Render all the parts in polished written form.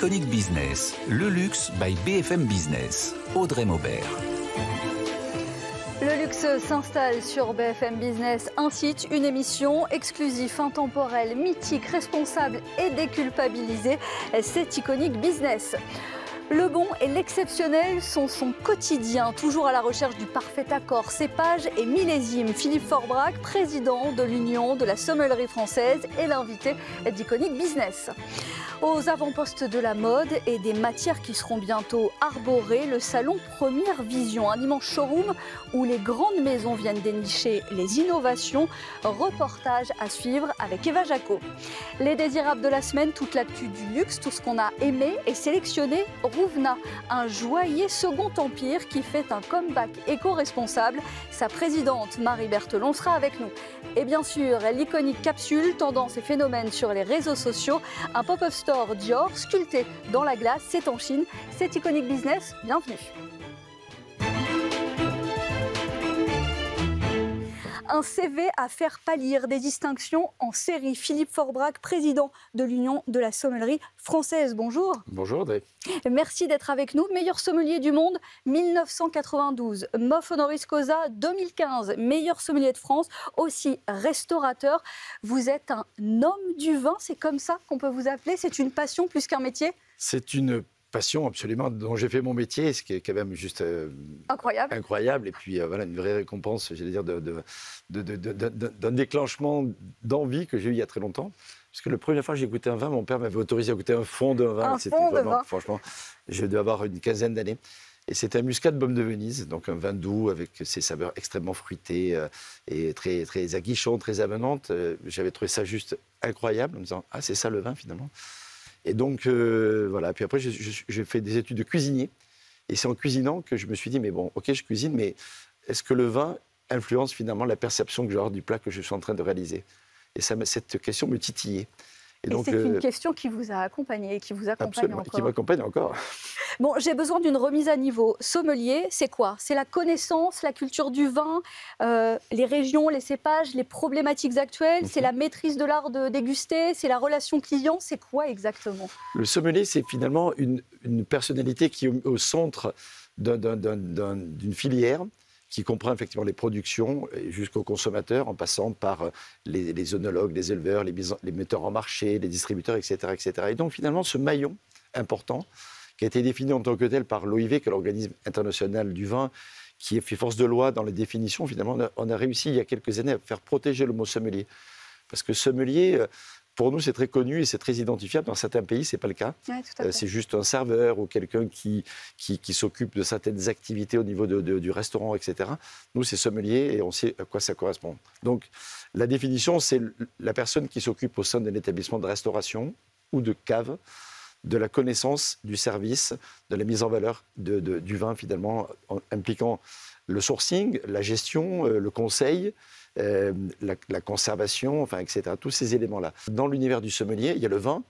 L'Iconic Business, le luxe by BFM Business. Audrey Maubert. Le luxe s'installe sur BFM Business, un site, une émission exclusive, intemporelle, mythique, responsable et déculpabilisée. C'est Iconic Business. Le bon et l'exceptionnel sont son quotidien, toujours à la recherche du parfait accord, cépage et millésime. Philippe Forbrac, président de l'Union de la sommellerie française, est l'invité d'Iconic Business. Aux avant-postes de la mode et des matières qui seront bientôt arborées, le salon Première Vision, un immense showroom où les grandes maisons viennent dénicher les innovations. Reportage à suivre avec Eva Jaco. Les désirables de la semaine, toute l'actu du luxe, tout ce qu'on a aimé et sélectionné. Rouvenat, un joaillier second empire qui fait un comeback éco-responsable. Sa présidente Marie Berthelon sera avec nous. Et bien sûr, l'iconique capsule, tendances et phénomènes sur les réseaux sociaux. Un pop-up store Dior sculpté dans la glace, c'est en Chine. C'est Iconic Business, bienvenue. Un CV à faire pâlir, des distinctions en série. Philippe Forbrac, président de l'Union de la sommellerie française. Bonjour. Bonjour Audrey. Merci d'être avec nous. Meilleur sommelier du monde, 1992. Mof honoris causa, 2015. Meilleur sommelier de France, aussi restaurateur. Vous êtes un homme du vin, c'est comme ça qu'on peut vous appeler? C'est une passion plus qu'un métier? C'est une passion absolument dont j'ai fait mon métier, ce qui est quand même juste incroyable. Et puis voilà, une vraie récompense, j'allais dire, d'un déclenchement d'envie que j'ai eu il y a très longtemps. Parce que la première fois que j'ai goûté un vin, mon père m'avait autorisé à goûter un fond de vin. C'était vraiment, franchement, j'ai dû avoir une quinzaine d'années. Et c'était un muscat de Baume de Venise, donc un vin doux avec ses saveurs extrêmement fruitées et très, très aguichantes, très avenantes. J'avais trouvé ça juste incroyable en me disant « Ah, c'est ça le vin finalement ». Et donc, voilà. Puis après, j'ai fait des études de cuisinier. Et c'est en cuisinant que je me suis dit, mais bon, ok, je cuisine, mais est-ce que le vin influence finalement la perception que j'ai du plat que je suis en train de réaliser? Et cette question me titillait. Et donc, c'est une question qui vous a accompagné et qui vous accompagne encore. Qui m'accompagne encore. Bon, j'ai besoin d'une remise à niveau. Sommelier, c'est quoi? C'est la connaissance, la culture du vin, les régions, les cépages, les problématiques actuelles. C'est la maîtrise de l'art de déguster, c'est la relation client. C'est quoi exactement? Le sommelier, c'est finalement une personnalité qui est au centre d'une filière qui comprend effectivement les productions jusqu'aux consommateurs, en passant par les œnologues, les éleveurs, les metteurs en marché, les distributeurs, etc., etc. Et donc finalement, ce maillon important, qui a été défini en tant que tel par l'OIV, qui est l'Organisme international du vin, qui fait force de loi dans les définitions, finalement, on a réussi il y a quelques années à faire protéger le mot sommelier. Parce que sommelier, pour nous, c'est très connu et c'est très identifiable. Dans certains pays, ce n'est pas le cas. Ouais, c'est juste un serveur ou quelqu'un qui s'occupe de certaines activités au niveau du restaurant, etc. Nous, c'est sommelier et on sait à quoi ça correspond. Donc, la définition, c'est la personne qui s'occupe au sein d'un établissement de restauration ou de cave de la connaissance du service, de la mise en valeur du vin, finalement, impliquant le sourcing, la gestion, le conseil, la conservation, enfin, etc. Tous ces éléments-là. Dans l'univers du sommelier, il y a le vin,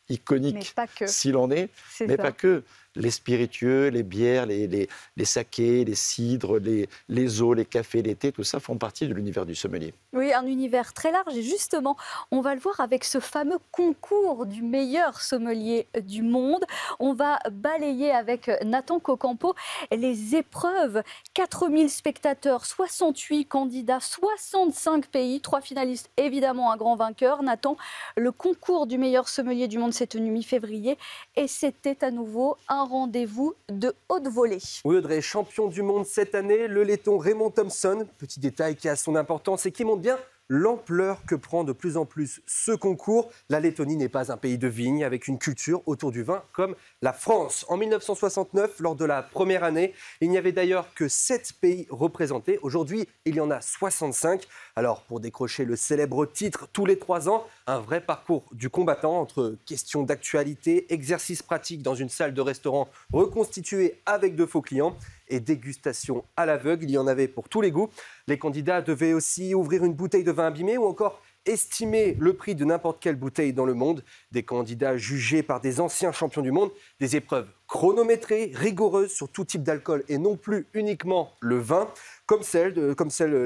iconique s'il en est, mais pas que. Les spiritueux, les bières, les sakés, les cidres, les eaux, les cafés, les thés, tout ça font partie de l'univers du sommelier. Oui, un univers très large. Et justement, on va le voir avec ce fameux concours du meilleur sommelier du monde. On va balayer avec Nathan Cocampo les épreuves. 4000 spectateurs, 68 candidats, 65 pays, 3 finalistes, évidemment un grand vainqueur. Nathan, le concours du meilleur sommelier du monde s'est tenu mi-février et c'était à nouveau un rendez-vous de haute volée. Oui, Audrey, champion du monde cette année, le laiton Raymond Thompson. Petit détail qui a son importance et qui montre bien l'ampleur que prend de plus en plus ce concours. La Lettonie n'est pas un pays de vigne avec une culture autour du vin comme la France. En 1969, lors de la première année, il n'y avait d'ailleurs que 7 pays représentés. Aujourd'hui, il y en a 65. Alors, pour décrocher le célèbre titre tous les 3 ans, un vrai parcours du combattant entre questions d'actualité, exercices pratiques dans une salle de restaurant reconstituée avec de faux clients et dégustation à l'aveugle. Il y en avait pour tous les goûts. Les candidats devaient aussi ouvrir une bouteille de vin abîmé ou encore estimer le prix de n'importe quelle bouteille dans le monde. Des candidats jugés par des anciens champions du monde. Des épreuves chronométrées, rigoureuses sur tout type d'alcool et non plus uniquement le vin, comme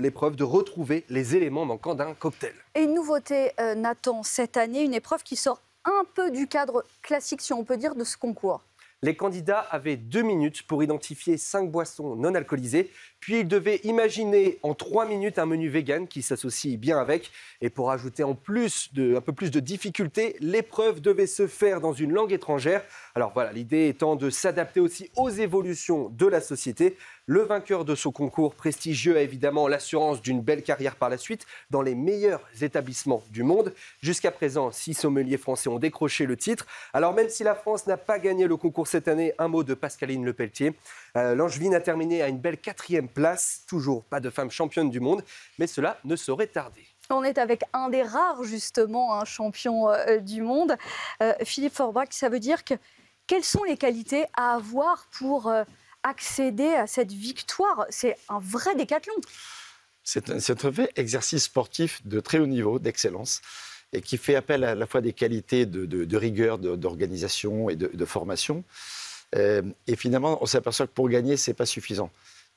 l'épreuve de retrouver les éléments manquants d'un cocktail. Et une nouveauté, Nathan, cette année, une épreuve qui sort un peu du cadre classique, si on peut dire, de ce concours. Les candidats avaient 2 minutes pour identifier 5 boissons non alcoolisées, puis ils devaient imaginer en 3 minutes un menu vegan qui s'associe bien avec. Et pour ajouter un peu plus de difficulté, l'épreuve devait se faire dans une langue étrangère. Alors voilà, l'idée étant de s'adapter aussi aux évolutions de la société. Le vainqueur de ce concours prestigieux a évidemment l'assurance d'une belle carrière par la suite dans les meilleurs établissements du monde. Jusqu'à présent, 6 sommeliers français ont décroché le titre. Alors même si la France n'a pas gagné le concours cette année, un mot de Pascaline Lepelletier. L'Angevine a terminé à une belle 4e place. Toujours pas de femme championne du monde, mais cela ne saurait tarder. On est avec un des rares, justement, champion du monde. Philippe Forbach, ça veut dire que quelles sont les qualités à avoir pour accéder à cette victoire? C'est un vrai décathlon. C'est un vrai exercice sportif de très haut niveau, d'excellence, et qui fait appel à la fois des qualités de rigueur, d'organisation et de formation. Et finalement, on s'aperçoit que pour gagner, ce n'est pas suffisant.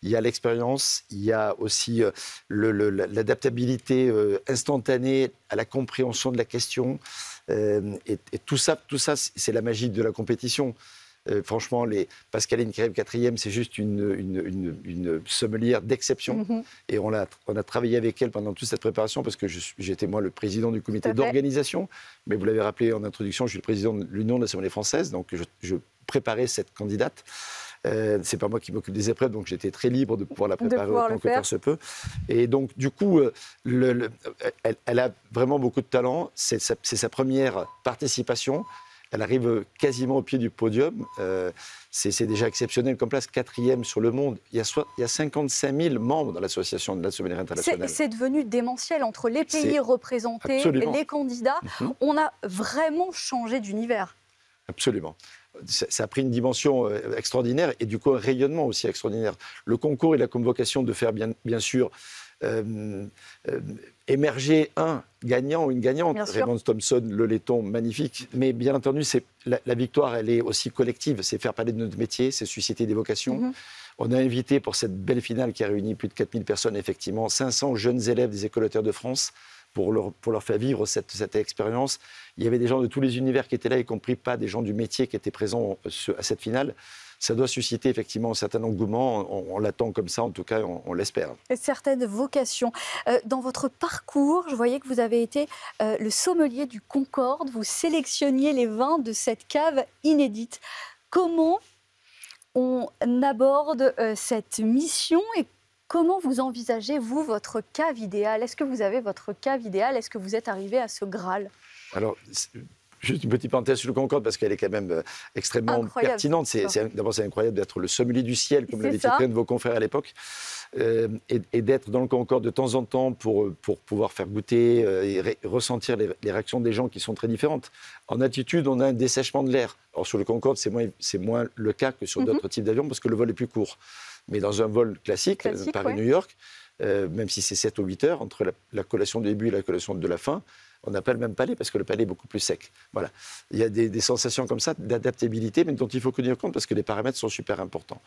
Il y a l'expérience, il y a aussi l'adaptabilité instantanée à la compréhension de la question. Et tout ça, c'est la magie de la compétition. Franchement, Pascaline qui arrive 4e, c'est juste une sommelière d'exception. Mm-hmm. Et on a travaillé avec elle pendant toute cette préparation parce que j'étais moi le président du comité d'organisation. Mais vous l'avez rappelé en introduction, je suis le président de l'Union de la sommelier française, donc je préparais cette candidate. C'est pas moi qui m'occupe des épreuves, donc j'étais très libre de pouvoir la préparer autant que faire se peut. Et donc, du coup, elle a vraiment beaucoup de talent. C'est sa première participation. Elle arrive quasiment au pied du podium. C'est déjà exceptionnel comme place, 4e sur le monde. Il y a 55 000 membres dans l'association de la sommellerie internationale. C'est devenu démentiel entre les pays représentés et les candidats. Mm-hmm. On a vraiment changé d'univers. Absolument. Ça a pris une dimension extraordinaire et du coup un rayonnement aussi extraordinaire. Le concours, il a comme vocation de faire bien sûr émerger un gagnant ou une gagnante. Raymond Thompson, le laiton, magnifique. Mais bien entendu, la victoire, elle est aussi collective. C'est faire parler de notre métier, c'est susciter des vocations. Mm-hmm. On a invité pour cette belle finale qui a réuni plus de 4000 personnes, effectivement, 500 jeunes élèves des écoles hôtelières de France. Pour leur faire vivre cette expérience. Il y avait des gens de tous les univers qui étaient là, y compris pas des gens du métier qui étaient présents à cette finale. Ça doit susciter effectivement un certain engouement. On l'attend comme ça, en tout cas, on l'espère. Et certaines vocations. Dans votre parcours, je voyais que vous avez été le sommelier du Concorde. Vous sélectionniez les vins de cette cave inédite. Comment on aborde cette mission et comment vous envisagez, vous, votre cave idéale? Est-ce que vous avez votre cave idéale? Est-ce que vous êtes arrivé à ce Graal? Alors, juste une petite parenthèse sur le Concorde, parce qu'elle est quand même extrêmement pertinente. D'abord, c'est incroyable d'être le sommelier du ciel, comme l'avait titré un de vos confrères à l'époque, et d'être dans le Concorde de temps en temps pour pouvoir faire goûter et ressentir les réactions des gens qui sont très différentes. En altitude, on a un dessèchement de l'air. Alors, sur le Concorde, c'est moins le cas que sur d'autres types d'avions, parce que le vol est plus court. Mais dans un vol classique Paris-New York, même si c'est 7 ou 8 heures, entre la collation du début et la collation de la fin, on n'a pas le même palais parce que le palais est beaucoup plus sec. Voilà. Il y a des sensations comme ça d'adaptabilité, mais dont il faut tenir compte parce que les paramètres sont super importants.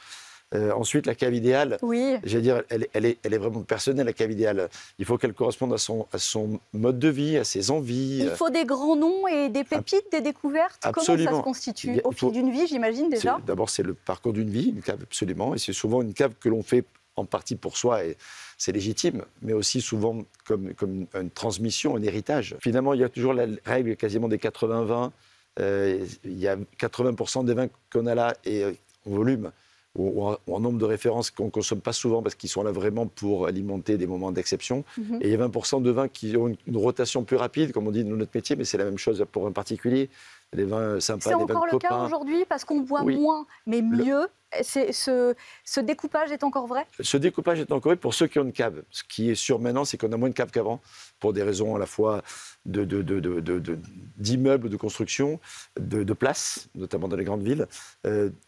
Ensuite, la cave idéale, j'allais dire, elle est vraiment personnelle, la cave idéale. Il faut qu'elle corresponde à son mode de vie, à ses envies. Il faut des grands noms et des pépites, des découvertes. Absolument. Comment ça se constitue? Au fil d'une vie, j'imagine déjà. D'abord, c'est le parcours d'une vie, une cave, absolument. Et c'est souvent une cave que l'on fait en partie pour soi, et c'est légitime, mais aussi souvent comme une transmission, un héritage. Finalement, il y a toujours la règle quasiment des 80-20. Il y a 80% des vins qu'on a là, et en volume, ou en nombre de références qu'on ne consomme pas souvent parce qu'ils sont là vraiment pour alimenter des moments d'exception. Mm-hmm. Et il y a 20% de vins qui ont une rotation plus rapide, comme on dit dans notre métier, mais c'est la même chose pour un particulier. Les vins sympas, des vins de copains. C'est encore le cas aujourd'hui parce qu'on boit moins, mais mieux. Ce découpage est encore vrai? Ce découpage est encore vrai pour ceux qui ont une cave. Ce qui est sûr maintenant, c'est qu'on a moins de caves qu'avant, pour des raisons à la fois d'immeubles, de construction, de place, notamment dans les grandes villes.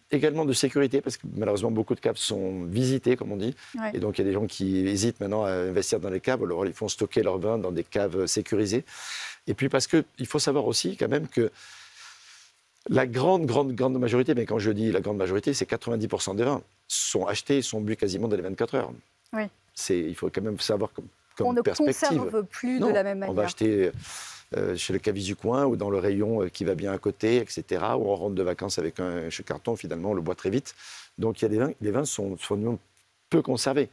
Également de sécurité, parce que malheureusement, beaucoup de caves sont visitées, comme on dit. Ouais. Et donc, il y a des gens qui hésitent maintenant à investir dans les caves. Alors, ils font stocker leurs vins dans des caves sécurisées. Et puis, parce qu'il faut savoir aussi, quand même, que la grande majorité, mais quand je dis la grande majorité, c'est 90% des vins, sont achetés, sont bu quasiment dans les 24 heures. Oui. Il faut quand même savoir comme on perspective. On ne conserve plus de la même manière. On va acheter chez le Cavis du coin ou dans le rayon qui va bien à côté, etc. Ou on rentre de vacances avec un carton, finalement, on le boit très vite. Donc, il y a les vins sont peu conservés.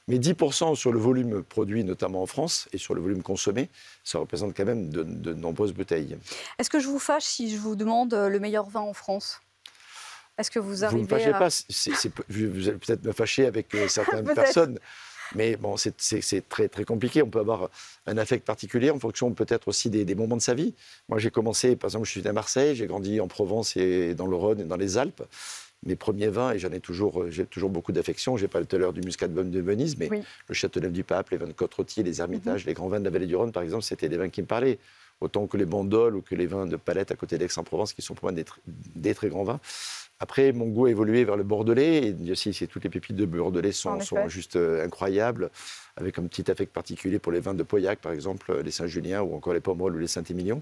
Mais 10% sur le volume produit, notamment en France, et sur le volume consommé, ça représente quand même de nombreuses bouteilles. Est-ce que je vous fâche si je vous demande le meilleur vin en France ? Est-ce que vous arrivez Vous ne me fâchez à... pas, vous allez peut-être me fâcher avec certaines personnes, mais bon, c'est très, très compliqué. On peut avoir un affect particulier en fonction peut-être aussi des moments de sa vie. Moi, j'ai commencé, par exemple, je suis né à Marseille, j'ai grandi en Provence et dans le Rhône et dans les Alpes. Mes premiers vins, et j'ai toujours beaucoup d'affection. J'ai parlé tout à l'heure du Muscadum de Venise, mais oui. Le Châteauneuf-du-Pape, les vins de Côte-Rôtier, les Hermitages, les grands vins de la vallée du Rhône, par exemple, c'était des vins qui me parlaient. Autant que les Bandoles ou que les vins de Palette à côté d'Aix-en-Provence, qui sont pour moi des très grands vins. Après, mon goût a évolué vers le bordelais, et aussi, toutes les pépites de bordelais sont juste incroyables, avec un petit affect particulier pour les vins de Pauillac, par exemple, les Saint-Julien, ou encore les Pomerol ou les Saint-Émilion.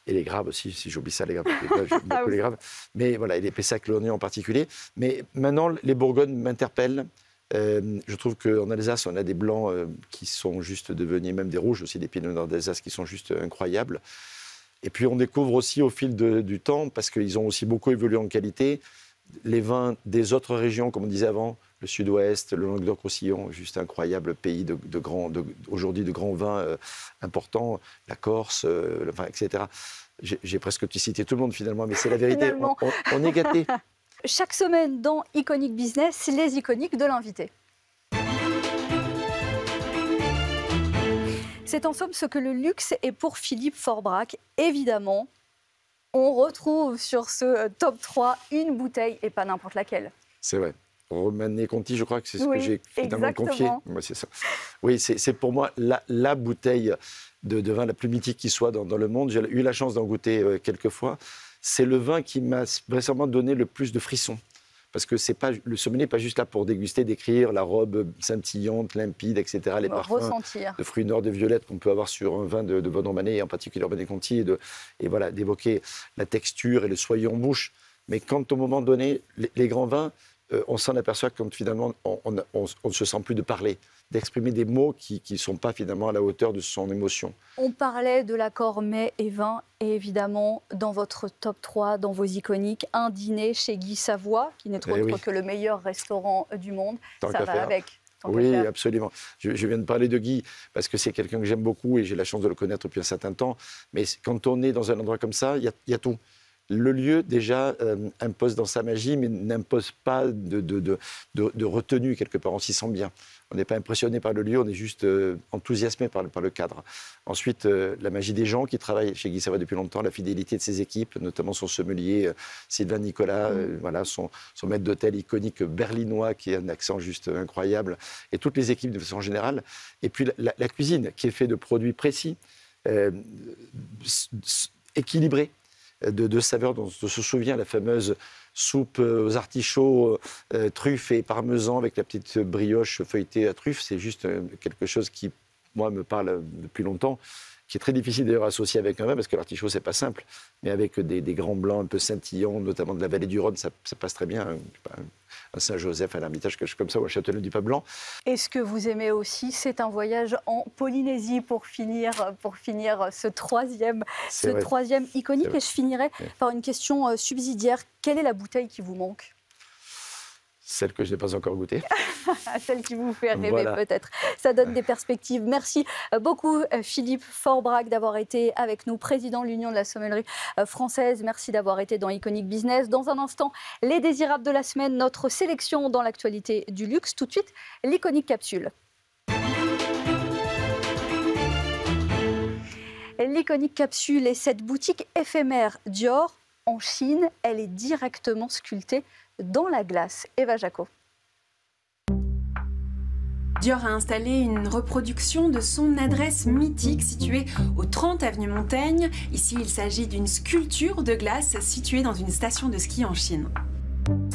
Et les Graves aussi, si j'oublie ça, les Graves, j'aime beaucoup les Graves. Mais voilà, et les Pessac-Léognan en particulier. Mais maintenant, les Bourgognes m'interpellent. Je trouve qu'en Alsace, on a des blancs qui sont juste devenus, même des rouges aussi, des Pinot Noirs d'Alsace qui sont juste incroyables. Et puis on découvre aussi au fil du temps, parce qu'ils ont aussi beaucoup évolué en qualité, les vins des autres régions, comme on disait avant, le Sud-Ouest, le Languedoc-Roussillon, juste incroyable pays aujourd'hui de grands vins importants, la Corse, etc. J'ai presque cité tout le monde finalement, mais c'est la vérité, on est gâtés. Chaque semaine dans Iconic Business, les iconiques de l'invité. C'est en somme ce que le luxe est pour Philippe Forbrac. Évidemment, on retrouve sur ce top 3 une bouteille et pas n'importe laquelle. C'est vrai. Romanée Conti, je crois que c'est ce que j'ai finalement confié. Ouais, c'est ça. Oui, c'est pour moi la bouteille de vin la plus mythique qui soit dans le monde. J'ai eu la chance d'en goûter quelques fois. C'est le vin qui m'a récemment donné le plus de frissons. Parce que le sommelier n'est pas juste là pour déguster, décrire la robe scintillante, limpide, etc., les parfums de fruits noirs, de violettes qu'on peut avoir sur un vin de bonne romanée, et en particulier Romanée Conti, et voilà, d'évoquer la texture et le soyeux en bouche. Mais quand, au moment donné, les grands vins, on s'en aperçoit quand finalement on ne se sent plus de parler, d'exprimer des mots qui ne sont pas finalement à la hauteur de son émotion. On parlait de l'accord mets et vin, et évidemment, dans votre top 3, dans vos iconiques, un dîner chez Guy Savoy, qui n'est autre que le meilleur restaurant du monde. Ça va avec. Oui, absolument. Je viens de parler de Guy parce que c'est quelqu'un que j'aime beaucoup et j'ai la chance de le connaître depuis un certain temps. Mais quand on est dans un endroit comme ça, il y a tout. Le lieu, déjà, impose dans sa magie, mais n'impose pas de retenue quelque part. On s'y sent bien. On n'est pas impressionné par le lieu, on est juste enthousiasmé par le cadre. Ensuite, la magie des gens qui travaillent chez Guy Savoy depuis longtemps, la fidélité de ses équipes, notamment son sommelier Sylvain Nicolas, voilà, son maître d'hôtel iconique berlinois qui a un accent juste incroyable, et toutes les équipes de façon générale. Et puis la cuisine qui est faite de produits précis, équilibrés, de saveurs dont on se souvient, la fameuse soupe aux artichauts, truffes et parmesan avec la petite brioche feuilletée à truffes. C'est juste quelque chose qui, moi, me parle depuis longtemps, qui est très difficile d'ailleurs à associer avec un vin, parce que l'artichaut, c'est pas simple, mais avec des grands blancs un peu scintillants, notamment de la vallée du Rhône, ça passe très bien. Un Saint-Joseph, à l'Hermitage, quelque chose comme ça, ou un Châteauneuf-du-Pape blanc. Et ce que vous aimez aussi, c'est un voyage en Polynésie pour finir ce troisième iconique. Et je finirai par une question subsidiaire. Quelle est la bouteille qui vous manque ? Celle que je n'ai pas encore goûtée. Celle qui vous fait rêver peut-être. Ça donne des perspectives. Merci beaucoup Philippe Forbrac d'avoir été avec nous, président de l'Union de la sommellerie française. Merci d'avoir été dans Iconic Business. Dans un instant, les désirables de la semaine, notre sélection dans l'actualité du luxe. Tout de suite, l'Iconic Capsule. L'Iconic Capsule est cette boutique éphémère Dior en Chine. Elle est directement sculptée dans la glace. Eva Jaco. Dior a installé une reproduction de son adresse mythique située au 30 avenue Montaigne. Ici, il s'agit d'une sculpture de glace située dans une station de ski en Chine.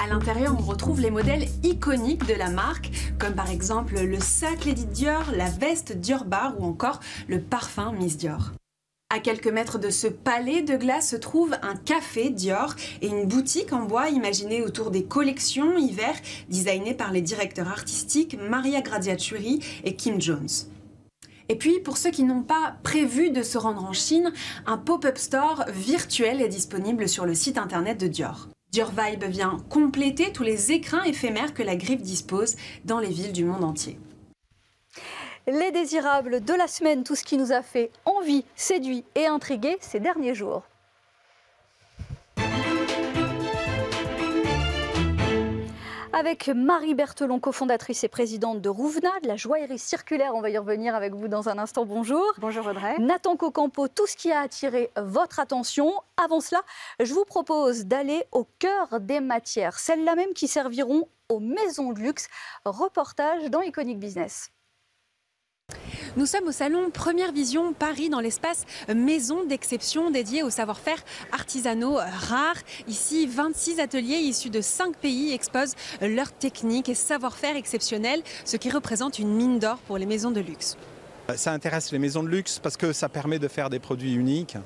À l'intérieur, on retrouve les modèles iconiques de la marque, comme par exemple le sac Lady Dior, la veste Dior Bar ou encore le parfum Miss Dior. À quelques mètres de ce palais de glace se trouve un café Dior et une boutique en bois imaginée autour des collections hiver designées par les directeurs artistiques Maria Graziaciuri et Kim Jones. Et puis, pour ceux qui n'ont pas prévu de se rendre en Chine, un pop-up store virtuel est disponible sur le site internet de Dior. Dior Vibe vient compléter tous les écrins éphémères que la Griffe dispose dans les villes du monde entier. Les désirables de la semaine, tout ce qui nous a fait envie, séduit et intrigué ces derniers jours. Avec Marie Berthelon, cofondatrice et présidente de Rouvena, de la joaillerie circulaire. On va y revenir avec vous dans un instant. Bonjour. Bonjour Audrey. Nathan Cocampo, tout ce qui a attiré votre attention. Avant cela, je vous propose d'aller au cœur des matières, celles-là même qui serviront aux maisons de luxe. Reportage dans Iconic Business. Nous sommes au salon Première Vision Paris dans l'espace Maison d'exception dédié au savoir-faire artisanaux rares. Ici, 26 ateliers issus de 5 pays exposent leurs techniques et savoir-faire exceptionnels, ce qui représente une mine d'or pour les maisons de luxe. Ça intéresse les maisons de luxe parce que ça permet de faire des produits uniques,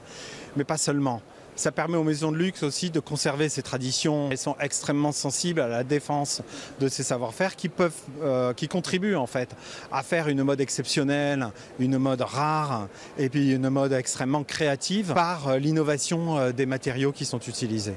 mais pas seulement. Ça permet aux maisons de luxe aussi de conserver ces traditions. Elles sont extrêmement sensibles à la défense de ces savoir-faire qui contribuent en fait à faire une mode exceptionnelle, une mode rare et puis une mode extrêmement créative par l'innovation des matériaux qui sont utilisés.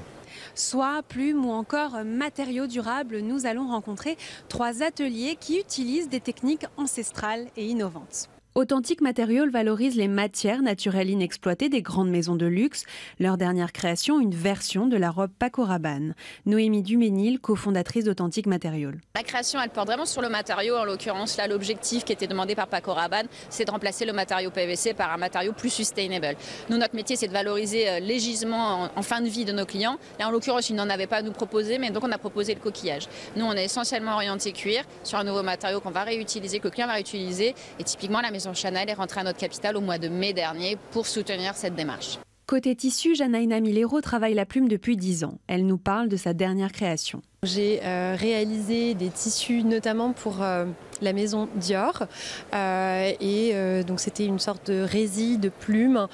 Soie, plumes ou encore matériaux durables, nous allons rencontrer 3 ateliers qui utilisent des techniques ancestrales et innovantes. Authentic Material valorise les matières naturelles inexploitées des grandes maisons de luxe. Leur dernière création, une version de la robe Paco Rabanne. Noémie Duménil, cofondatrice d'Authentic Material. La création, elle porte vraiment sur le matériau. En l'occurrence, là, l'objectif qui était demandé par Paco Rabanne, c'est de remplacer le matériau PVC par un matériau plus sustainable. Nous, notre métier, c'est de valoriser les gisements en fin de vie de nos clients. Là, en l'occurrence, ils n'en avaient pas à nous proposer, mais donc on a proposé le coquillage. Nous, on est essentiellement orienté cuir sur un nouveau matériau qu'on va réutiliser, que le client va réutiliser. Et typiquement, la maison Chanel est rentrée à notre capitale au mois de mai dernier pour soutenir cette démarche. Côté tissu, Janaïna Milero travaille la plume depuis 10 ans. Elle nous parle de sa dernière création. J'ai réalisé des tissus notamment pour la maison Dior donc c'était une sorte de rési de plume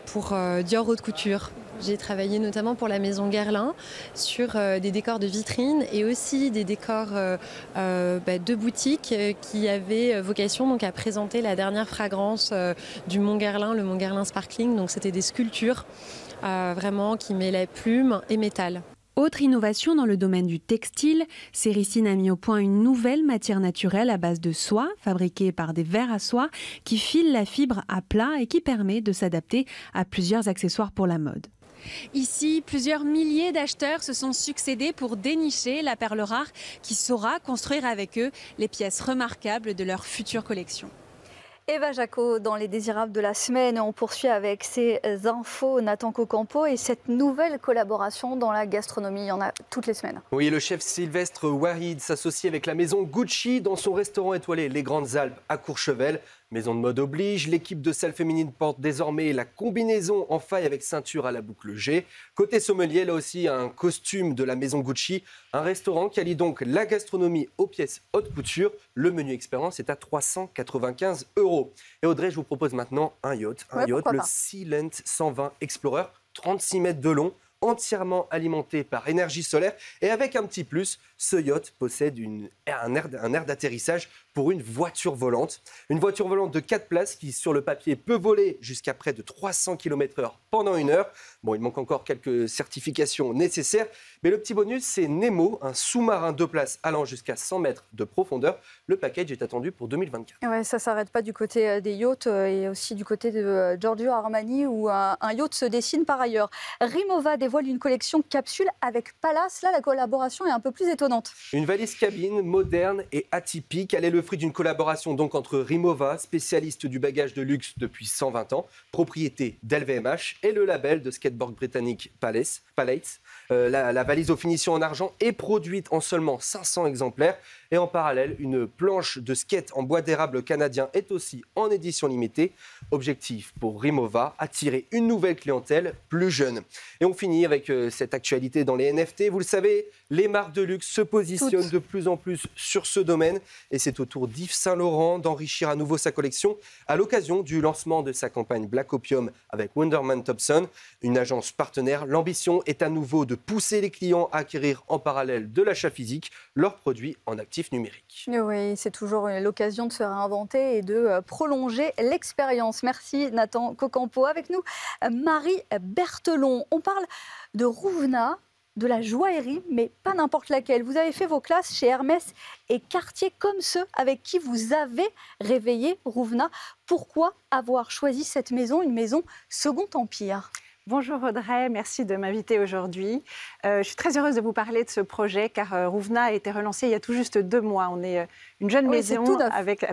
pour Dior Haute Couture. J'ai travaillé notamment pour la maison Guerlain sur des décors de vitrine et aussi des décors de boutique qui avaient vocation donc, à présenter la dernière fragrance du Mont Guerlain, le Mont Guerlain Sparkling. Donc c'était des sculptures vraiment qui mêlaient plume et métal. Autre innovation dans le domaine du textile, Céricine a mis au point une nouvelle matière naturelle à base de soie, fabriquée par des vers à soie, qui file la fibre à plat et qui permet de s'adapter à plusieurs accessoires pour la mode. Ici, plusieurs milliers d'acheteurs se sont succédés pour dénicher la perle rare qui saura construire avec eux les pièces remarquables de leur future collection. Eva Jacot dans les désirables de la semaine. On poursuit avec ces infos, Nathan Cocampo, et cette nouvelle collaboration dans la gastronomie. Il y en a toutes les semaines. Oui, le chef Sylvestre Wahid s'associe avec la maison Gucci dans son restaurant étoilé Les Grandes Alpes à Courchevel. Maison de mode oblige, l'équipe de salle féminine porte désormais la combinaison en faille avec ceinture à la boucle G. Côté sommelier, là aussi, un costume de la maison Gucci. Un restaurant qui allie donc la gastronomie aux pièces haute couture. Le menu expérience est à 395 €. Et Audrey, je vous propose maintenant un yacht, le Sealand 120 Explorer, 36 mètres de long, entièrement alimenté par énergie solaire. Et avec un petit plus, ce yacht possède un aire d'atterrissage pour une voiture volante. Une voiture volante de 4 places qui, sur le papier, peut voler jusqu'à près de 300 km/h pendant 1 heure. Bon, il manque encore quelques certifications nécessaires. Mais le petit bonus, c'est Nemo, un sous-marin 2 places allant jusqu'à 100 mètres de profondeur. Le package est attendu pour 2024. Ouais, ça ne s'arrête pas du côté des yachts et aussi du côté de Giorgio Armani où un yacht se dessine par ailleurs. Rimowa dévoile une collection capsule avec Palace. Là, la collaboration est un peu plus étonnante. Une valise cabine moderne et atypique. Elle est le fruit d'une collaboration donc entre Rimowa, spécialiste du bagage de luxe depuis 120 ans, propriété d'LVMH, et le label de skateboard britannique Palace. La valise aux finitions en argent est produite en seulement 500 exemplaires. Et en parallèle, une planche de skate en bois d'érable canadien est aussi en édition limitée. Objectif pour Rimowa, attirer une nouvelle clientèle plus jeune. Et on finit avec cette actualité dans les NFT. Vous le savez, Les marques de luxe se positionnent de plus en plus sur ce domaine et c'est au tour d'Yves Saint Laurent d'enrichir à nouveau sa collection à l'occasion du lancement de sa campagne Black Opium avec Wunderman Thompson, une agence partenaire. L'ambition est à nouveau de pousser les clients à acquérir en parallèle de l'achat physique leurs produits en actifs numériques. Oui, c'est toujours l'occasion de se réinventer et de prolonger l'expérience. Merci Nathan Cocampo. Avec nous, Marie Berthelon. On parle de Rouvenat, de la joaillerie, mais pas n'importe laquelle. Vous avez fait vos classes chez Hermès et Cartier, comme ceux avec qui vous avez réveillé Rouvenat. Pourquoi avoir choisi cette maison, une maison Second Empire ? Bonjour Audrey, merci de m'inviter aujourd'hui. Je suis très heureuse de vous parler de ce projet car Rouvenat a été relancé il y a tout juste 2 mois. On est une jeune maison avec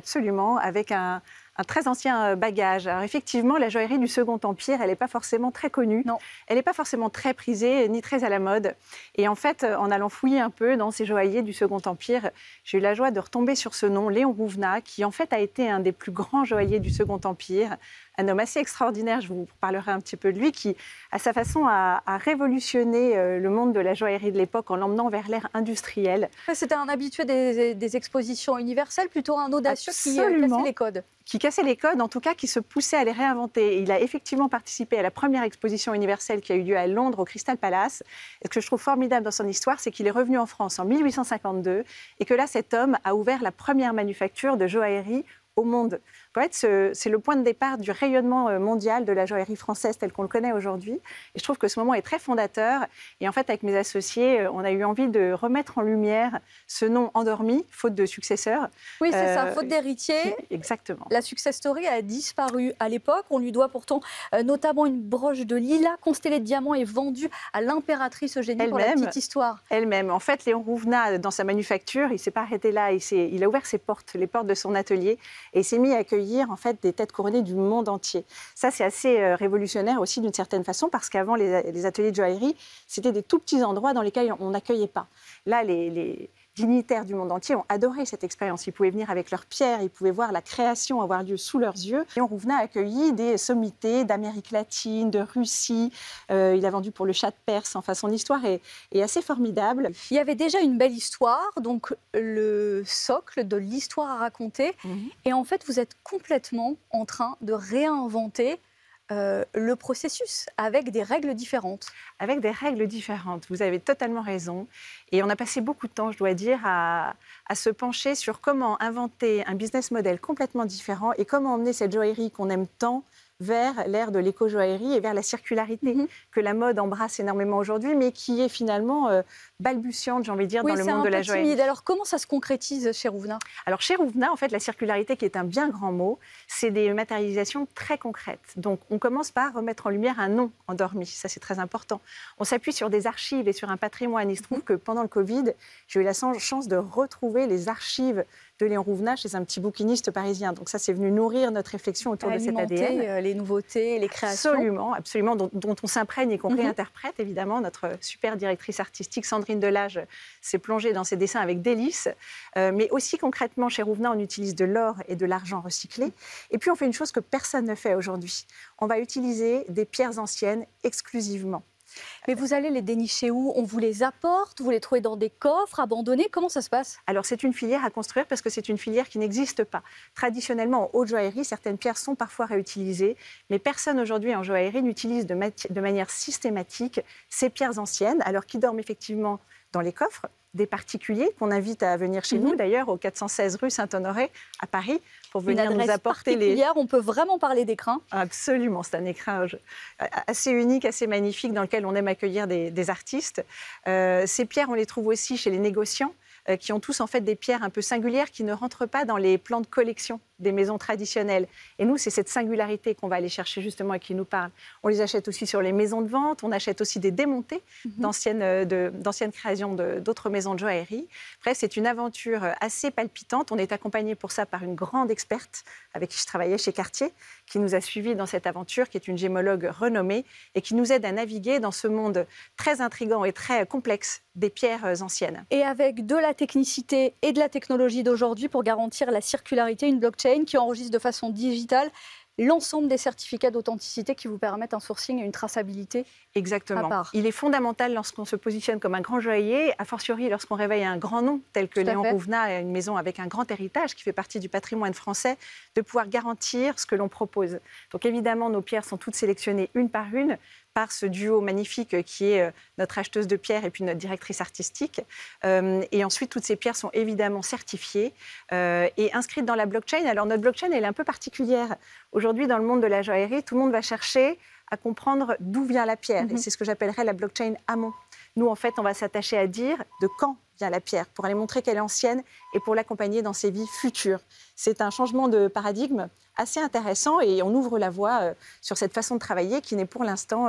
un très ancien bagage. Alors effectivement, la joaillerie du Second Empire, elle n'est pas forcément très connue. Non. Elle n'est pas forcément très prisée, ni très à la mode. Et en fait, en allant fouiller un peu dans ces joailliers du Second Empire, j'ai eu la joie de retomber sur ce nom, Léon Rouvenat, qui en fait a été un des plus grands joailliers du Second Empire. Un homme assez extraordinaire, je vous parlerai un petit peu de lui, qui, à sa façon, a révolutionné le monde de la joaillerie de l'époque en l'emmenant vers l'ère industrielle. C'était un habitué des expositions universelles, plutôt un audacieux qui cassait les codes. Qui cassait les codes, en tout cas qui se poussait à les réinventer. Il a effectivement participé à la première exposition universelle qui a eu lieu à Londres, au Crystal Palace. Et ce que je trouve formidable dans son histoire, c'est qu'il est revenu en France en 1852 et que là, cet homme a ouvert la première manufacture de joaillerie au monde. En fait, c'est le point de départ du rayonnement mondial de la joaillerie française telle qu'on le connaît aujourd'hui. Et je trouve que ce moment est très fondateur. Et en fait, avec mes associés, on a eu envie de remettre en lumière ce nom endormi, faute de successeur. Oui, c'est ça, faute d'héritier. Exactement. La success story a disparu à l'époque. On lui doit pourtant notamment une broche de lilas constellée de diamants et vendue à l'impératrice Eugénie pour la petite histoire. Elle-même. En fait, Léon Rouvenat, dans sa manufacture, il ne s'est pas arrêté là. Il a ouvert ses portes, les portes de son atelier, et il s'est mis à accueillir en fait des têtes couronnées du monde entier. Ça, c'est assez révolutionnaire aussi d'une certaine façon parce qu'avant, les ateliers de joaillerie, c'était des tout petits endroits dans lesquels on n'accueillait pas. Là, les dignitaires du monde entier ont adoré cette expérience. Ils pouvaient venir avec leurs pierres, ils pouvaient voir la création avoir lieu sous leurs yeux. Léon Rouvenat a accueilli des sommités d'Amérique latine, de Russie. Il a vendu pour le Shah de Perse. Enfin, son histoire est assez formidable. Il y avait déjà une belle histoire, donc le socle de l'histoire à raconter. Et en fait, vous êtes complètement en train de réinventer le processus avec des règles différentes. Avec des règles différentes, vous avez totalement raison. Et on a passé beaucoup de temps, je dois dire, à se pencher sur comment inventer un business model complètement différent et comment emmener cette joaillerie qu'on aime tant vers l'ère de l'éco-joaillerie et vers la circularité que la mode embrasse énormément aujourd'hui, mais qui est finalement balbutiante, j'ai envie de dire, dans le monde de la joaillerie. Timide. Alors, comment ça se concrétise chez Rouvenat ? Alors, chez Rouvenat, en fait, la circularité, qui est un bien grand mot, c'est des matérialisations très concrètes. Donc, on commence par remettre en lumière un nom endormi. Ça, c'est très important. On s'appuie sur des archives et sur un patrimoine. Il se trouve que pendant le Covid, j'ai eu la chance de retrouver les archives de Léon Rouvenat chez un petit bouquiniste parisien. Donc ça, c'est venu nourrir notre réflexion autour de cet ADN. Les nouveautés, les créations. Absolument, absolument, dont on s'imprègne et qu'on réinterprète, évidemment. Notre super directrice artistique, Sandrine Delage, s'est plongée dans ses dessins avec délice. Mais aussi concrètement, chez Rouvenat, on utilise de l'or et de l'argent recyclés. Et puis, on fait une chose que personne ne fait aujourd'hui. On va utiliser des pierres anciennes exclusivement. Mais vous allez les dénicher où ? On vous les apporte ? Vous les trouvez dans des coffres abandonnés ? Comment ça se passe ? Alors, c'est une filière à construire parce que c'est une filière qui n'existe pas. Traditionnellement, en haute joaillerie, certaines pierres sont parfois réutilisées, mais personne aujourd'hui en joaillerie n'utilise de manière systématique ces pierres anciennes, alors qui dorment effectivement dans les coffres des particuliers qu'on invite à venir chez nous, d'ailleurs, au 416 rue Saint-Honoré, à Paris, pour venir nous apporter On peut vraiment parler d'écrin. Absolument, c'est un écrin assez unique, assez magnifique, dans lequel on aime accueillir des artistes. Ces pierres, on les trouve aussi chez les négociants, qui ont tous en fait des pierres un peu singulières qui ne rentrent pas dans les plans de collection des maisons traditionnelles. Et nous, c'est cette singularité qu'on va aller chercher justement et qui nous parle. On les achète aussi sur les maisons de vente, on achète aussi des démontés d'anciennes créations d'autres maisons de joaillerie. Bref, c'est une aventure assez palpitante. On est accompagné pour ça par une grande experte avec qui je travaillais chez Cartier, qui nous a suivis dans cette aventure, qui est une gémologue renommée et qui nous aide à naviguer dans ce monde très intrigant et très complexe des pierres anciennes. Et avec de la technicité et de la technologie d'aujourd'hui pour garantir la circularité, une blockchain qui enregistre de façon digitale l'ensemble des certificats d'authenticité qui vous permettent un sourcing et une traçabilité. Exactement. Il est fondamental lorsqu'on se positionne comme un grand joaillier, a fortiori lorsqu'on réveille un grand nom tel que Léon Rouvenat, une maison avec un grand héritage qui fait partie du patrimoine français, de pouvoir garantir ce que l'on propose. Donc évidemment, nos pierres sont toutes sélectionnées une par une par ce duo magnifique qui est notre acheteuse de pierres et puis notre directrice artistique. Et ensuite, toutes ces pierres sont évidemment certifiées et inscrites dans la blockchain. Alors notre blockchain, elle est un peu particulière. Aujourd'hui, dans le monde de la joaillerie, tout le monde va chercher à comprendre d'où vient la pierre. Et c'est ce que j'appellerais la blockchain amont. Nous, en fait, on va s'attacher à dire de quand vient la pierre, pour aller montrer qu'elle est ancienne et pour l'accompagner dans ses vies futures. C'est un changement de paradigme assez intéressant et on ouvre la voie sur cette façon de travailler qui n'est pour l'instant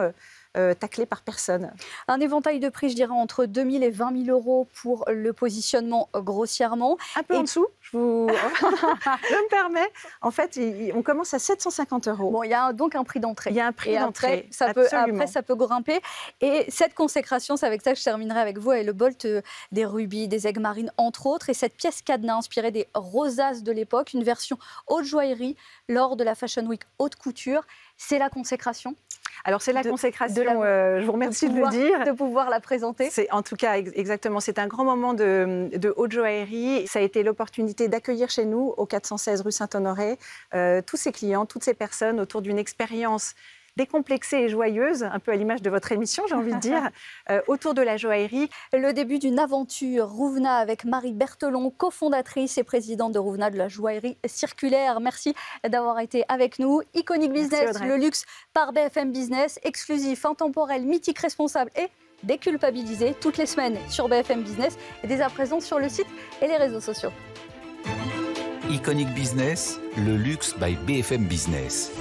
taclée par personne. Un éventail de prix, je dirais, entre 2 000 et 20 000 euros pour le positionnement grossièrement. Un peu en dessous, je me permets. En fait, on commence à 750 euros. Bon, il y a donc un prix d'entrée. Il y a un prix d'entrée, après, ça peut grimper. Et cette consécration, c'est avec ça que je terminerai avec vous, et le bolt des rubis, des aigues marines, entre autres, et cette pièce cadenas inspirée des rosaces de l'époque, une version haute joaillerie lors de la Fashion Week haute couture. C'est la consécration. Alors c'est la consécration, je vous remercie de le dire. De pouvoir la présenter. En tout cas, exactement, c'est un grand moment de haute joaillerie. Ça a été l'opportunité d'accueillir chez nous, au 416 rue Saint-Honoré, tous ces clients, toutes ces personnes autour d'une expérience décomplexée et joyeuse, un peu à l'image de votre émission, j'ai envie de dire, autour de la joaillerie. Le début d'une aventure, Rouvenat avec Marie Berthelon, cofondatrice et présidente de Rouvenat de la joaillerie circulaire. Merci d'avoir été avec nous. Iconic Business, le luxe par BFM Business, exclusif, intemporel, mythique, responsable et déculpabilisé, toutes les semaines sur BFM Business et dès à présent sur le site et les réseaux sociaux. Iconic Business, le luxe by BFM Business.